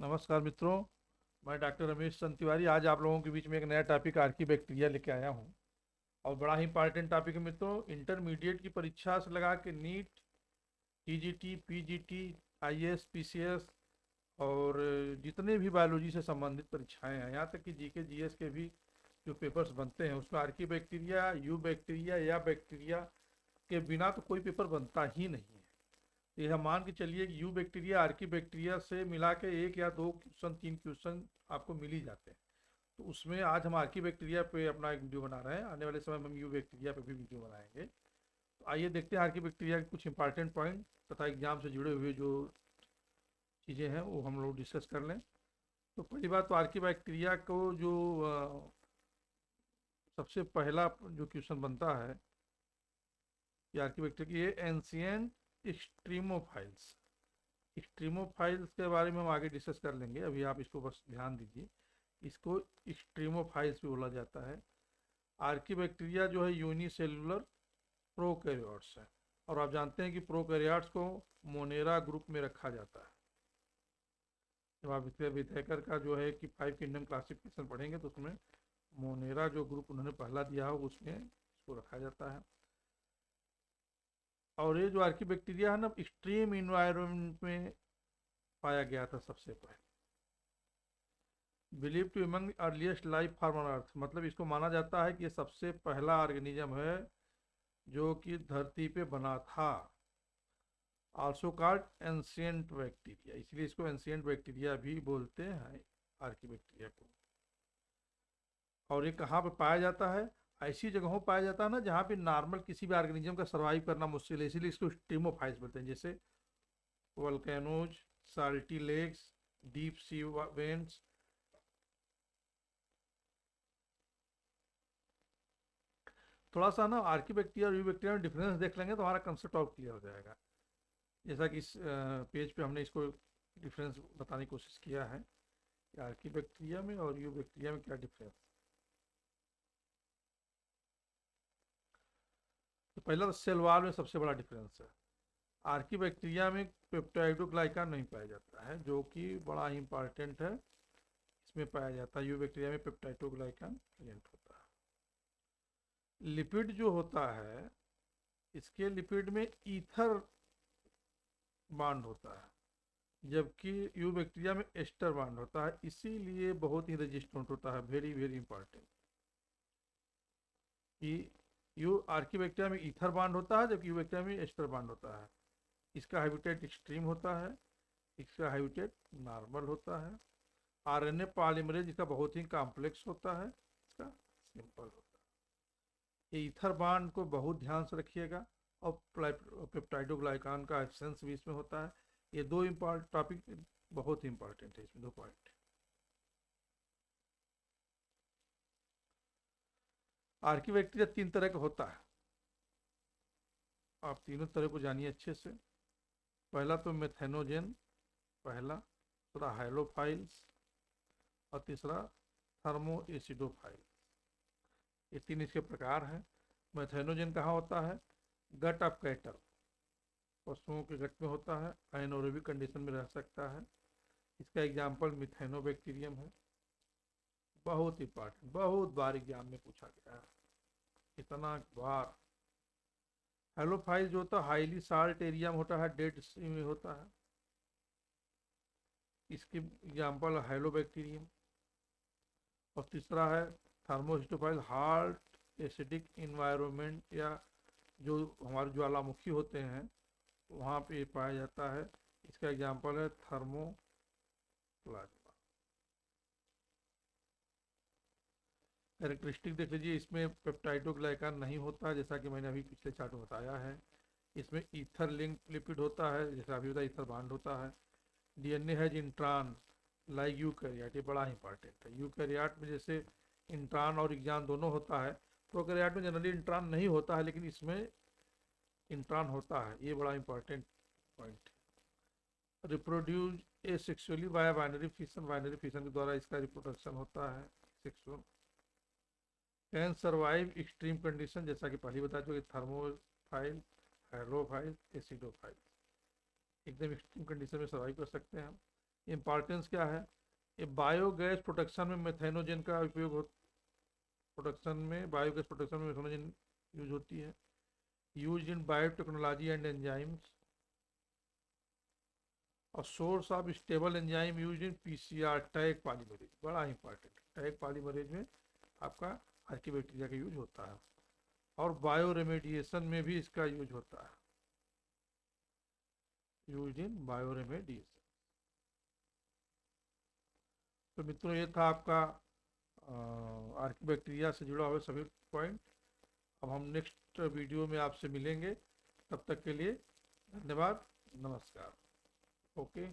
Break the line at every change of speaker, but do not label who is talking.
नमस्कार मित्रों। मैं डॉक्टर रमेश चंद तिवारी आज आप लोगों के बीच में एक नया टॉपिक आर्की बैक्टीरिया लेके आया हूँ। और बड़ा ही इंपॉर्टेंट टॉपिक है मित्रों। इंटरमीडिएट की परीक्षा से लगा के NEET, TGT, PGT, IAS, PCS और जितने भी बायोलॉजी से संबंधित परीक्षाएं हैं, यहाँ तक कि जीके जीएस के भी जो पेपर्स बनते हैं उसमें आर्की बैक्टीरिया, यू बैक्टीरिया या बैक्टीरिया के बिना तो कोई पेपर बनता ही नहीं है। तो यह मान के चलिए कि यू बैक्टीरिया आर्की बैक्टीरिया से मिला के एक या दो क्वेश्चन, तीन क्वेश्चन आपको मिल ही जाते हैं। तो उसमें आज हम आर्की बैक्टीरिया पे अपना एक वीडियो बना रहे हैं। आने वाले समय में हम यू बैक्टीरिया पे भी वीडियो बनाएंगे। तो आइए देखते हैं आर्की बैक्टीरिया के कुछ इंपॉर्टेंट पॉइंट तथा एग्जाम से जुड़े हुए जो चीज़ें हैं वो हम लोग डिस्कस कर लें। तो पहली बात तो आर्की बैक्टीरिया को जो सबसे पहला जो क्वेश्चन बनता है कि आर्की बैक्टीरिया की ये एंशियंट स्ट्रीमोफाइल्स। स्ट्रीमोफाइल्स के बारे में हम आगे डिस्कस कर लेंगे, अभी आप इसको बस ध्यान दीजिए। इसको स्ट्रीमोफाइल्स भी बोला जाता है। आर्की बैक्टीरिया जो है यूनिसेलुलर प्रोकैरियोट्स है। और आप जानते हैं कि प्रोकैरियोट्स को मोनेरा ग्रुप में रखा जाता है। जब आप विथेकर का जो है कि 5 किंगडम क्लासिफिकेशन पढ़ेंगे तो उसमें मोनेरा जो ग्रुप उन्होंने पहला दिया हो उसमें इसको रखा जाता है। और ये जो आर्की बैक्टीरिया है ना, एक्सट्रीम इन्वायरमेंट में पाया गया था सबसे पहले। Believe to among earliest life form on earth, मतलब इसको माना जाता है कि ये सबसे पहला ऑर्गेनिज्म है जो कि धरती पे बना था। आल्सो कॉल्ड एंशियंट बैक्टीरिया, इसलिए इसको एंशियंट बैक्टीरिया भी बोलते हैं आर्की बैक्टीरिया को। और ये कहाँ पे पाया जाता है? ऐसी जगहों पाया जाता है ना जहाँ पे नॉर्मल किसी भी ऑर्गेनिज्म का सर्वाइव करना मुश्किल है, इसीलिए इसको स्ट्रीमोफाइल्स बोलते हैं। जैसे volcanoes, salty lakes, deep sea vents. थोड़ा सा ना आर्की बैक्टीरिया और यू बैक्टीरिया में डिफरेंस देख लेंगे तो हमारा कंसेप्ट और क्लियर हो जाएगा। जैसा कि इस पेज पे हमने इसको डिफरेंस बताने की कोशिश किया है कि आर्की बैक्टीरिया में और यू बैक्टीरिया में क्या डिफरेंस। तो पहला तो सेल वॉल में सबसे बड़ा डिफरेंस है। आर्की बैक्टीरिया में पेप्टाइडोग्लाइकान नहीं पाया जाता है, जो कि बड़ा ही इंपॉर्टेंट है। इसमें पाया जाता है, यू बैक्टीरिया में पेप्टाइडोग्लाइकान प्रेजेंट होता है। लिपिड जो होता है, इसके लिपिड में ईथर बॉन्ड होता है, जबकि यू बैक्टीरिया में एस्टर बॉन्ड होता है, इसीलिए बहुत ही रेजिस्टेंट होता है। वेरी वेरी इंपॉर्टेंट कि यू आर्की बैक्टीरिया में ईथर बॉन्ड होता है जबकि यू बैक्टीरिया में एस्टर बॉन्ड होता है। इसका हैबिटेट एक्सट्रीम होता है, इसका हैबिटेट नॉर्मल होता है। आरएनए पॉलीमरेज इसका बहुत ही कॉम्प्लेक्स होता है, इसका सिंपल होता है। ये ईथर बॉन्ड को बहुत ध्यान से रखिएगा। और पेप्टाइडोग्लाइकान का एब्सेंस भी इसमें होता है। ये दो इम्पॉर्टेंट टॉपिक बहुत ही इंपॉर्टेंट है, इसमें दो पॉइंट। आर्की बैक्टीरिया 3 तरह का होता है, आप तीनों तरह को जानिए अच्छे से। पहला तो मेथेनोजेन, पहला। दूसरा हाइलोफाइल्स और तीसरा थर्मो एसिडोफाइल। ये तीन इसके प्रकार हैं। मेथेनोजेन कहाँ होता है? गट ऑफ कैटल, पशुओं के गट में होता है। एनारोबिक कंडीशन में रह सकता है। इसका एग्जाम्पल मिथेनोबैक्टीरियम है। बहुत इंपॉर्टेंट, बहुत बार एग्जाम में पूछा गया है, इतना बार। हेलोफाइल जो होता है हाईली साल्ट एरिया में होता है, डेड सी में होता है। इसकी एग्जाम्पल हेलोबैक्टीरियम। और तीसरा है थर्मोस्टोफाइल, हार्ट एसिडिक इन्वायरमेंट या जो हमारे ज्वालामुखी होते हैं वहाँ पे पाया जाता है। इसका एग्जाम्पल है थर्मोप्लाज्मा। कैरेक्टरिस्टिक देख लीजिए, इसमें पेप्टाइडोग्लाइकान नहीं होता जैसा कि मैंने अभी पिछले चार्ट में बताया है। इसमें ईथर लिंक लिपिड होता है, जैसा अभी बताया ईथर बांड होता है। डीएनए है इंट्रान लाइक यूकैरियोट, ये बड़ा इंपॉर्टेंट है। यूकैरियोट में जैसे इंट्रान और एग्जान दोनों होता है, प्रोकैरियोट में जनरली इंट्रान नहीं होता है, लेकिन इसमें इंट्रान होता है, ये बड़ा इंपॉर्टेंट पॉइंट। रिप्रोड्यूस ए sexually bye binary fission, binary fission के द्वारा इसका रिप्रोडक्शन होता है sexual. Can survive extreme condition, जैसा कि पहले बता चुके, थर्मोफाइल, हाइड्रोफाइल, एसिडोफाइल, एकदम एक्सट्रीम कंडीशन में सर्वाइव कर सकते हैं हम। इम्पॉर्टेंस क्या है? ये बायोगैस प्रोडक्शन में मेथेनोजन का उपयोग हो, प्रोडक्शन में बायोगैस प्रोडक्शन में मेथेनोजन यूज होती है। Use in biotechnology and enzymes. और source of stable enzyme use in PCR Taq polymerase, बड़ा इंपॉर्टेंट, टैग पॉलीमरेज में आपका आर्किबैक्टीरिया का यूज होता है। और बायो रेमेडिएशन में भी इसका यूज होता है, यूज इन बायो रेमेडिएशन। तो मित्रों ये था आपका आर्किबैक्टीरिया से जुड़ा हुआ सभी पॉइंट। अब हम नेक्स्ट वीडियो में आपसे मिलेंगे, तब तक के लिए धन्यवाद, नमस्कार। ओके।